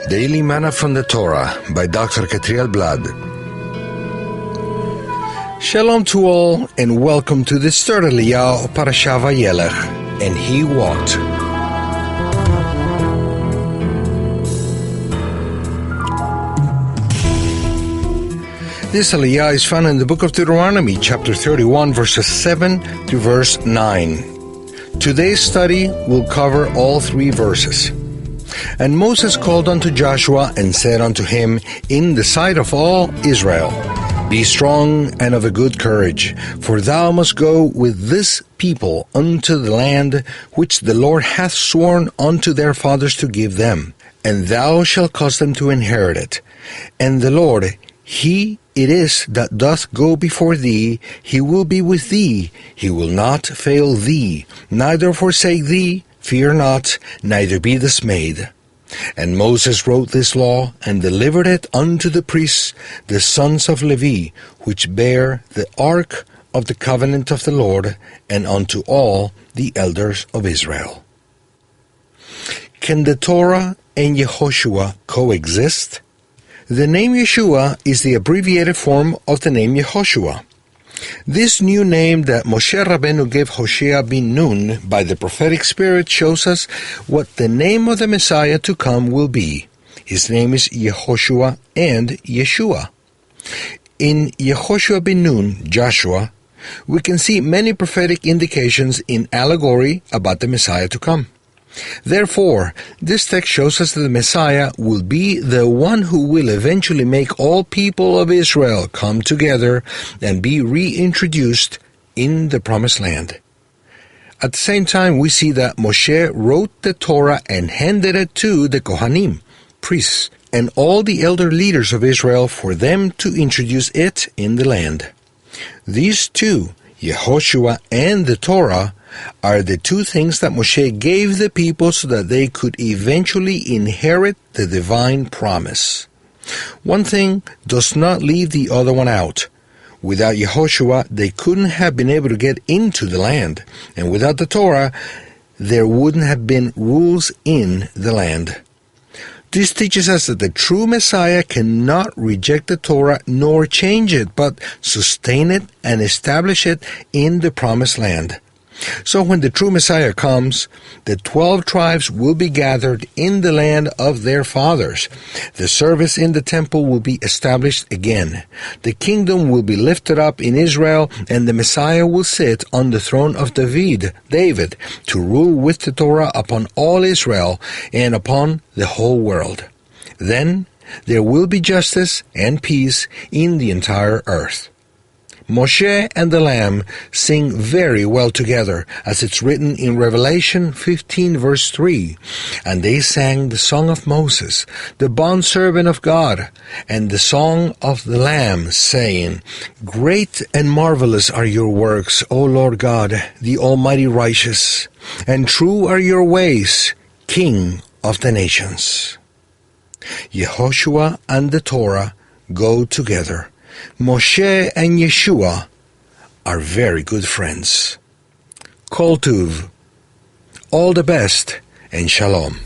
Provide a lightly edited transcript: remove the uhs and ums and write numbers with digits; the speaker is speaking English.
Daily Manna from the Torah by Dr. Ketriel Blad. Shalom to all, and welcome to this third Aliyah of Parashat Vayelech, and he walked. This Aliyah is found in the book of Deuteronomy, chapter 31, verses 7 to verse 9. Today's study will cover all three verses. And Moses called unto Joshua and said unto him in the sight of all Israel, Be strong and of a good courage, for thou must go with this people unto the land which the Lord hath sworn unto their fathers to give them, and thou shalt cause them to inherit it. And the Lord, He it is that doth go before thee, He will be with thee, He will not fail thee, neither forsake thee. Fear not, neither be dismayed. And Moses wrote this law, and delivered it unto the priests, the sons of Levi, which bear the ark of the covenant of the Lord, and unto all the elders of Israel. Can the Torah and Yehoshua coexist? The name Yeshua is the abbreviated form of the name Yehoshua. This new name that Moshe Rabbeinu gave Hoshea bin Nun by the prophetic spirit shows us what the name of the Messiah to come will be. His name is Yehoshua and Yeshua. In Yehoshua bin Nun, Joshua, we can see many prophetic indications in allegory about the Messiah to come. Therefore, this text shows us that the Messiah will be the one who will eventually make all people of Israel come together and be reintroduced in the Promised Land. At the same time, we see that Moshe wrote the Torah and handed it to the Kohanim, priests, and all the elder leaders of Israel for them to introduce it in the land. These two, Yehoshua and the Torah, are the two things that Moshe gave the people so that they could eventually inherit the divine promise. One thing does not leave the other one out. Without Yehoshua, they couldn't have been able to get into the land, and without the Torah, there wouldn't have been rules in the land. This teaches us that the true Messiah cannot reject the Torah nor change it, but sustain it and establish it in the Promised Land. So when the true Messiah comes, the 12 tribes will be gathered in the land of their fathers. The service in the temple will be established again. The kingdom will be lifted up in Israel, and the Messiah will sit on the throne of David, to rule with the Torah upon all Israel and upon the whole world. Then there will be justice and peace in the entire earth. Moshe and the Lamb sing very well together, as it's written in Revelation 15 verse 3. And they sang the song of Moses, the bondservant of God, and the song of the Lamb, saying, Great and marvelous are your works, O Lord God, the Almighty Righteous, and true are your ways, King of the nations. Yehoshua and the Torah go together. Moshe and Yeshua are very good friends. Kol Tuv. All the best and Shalom.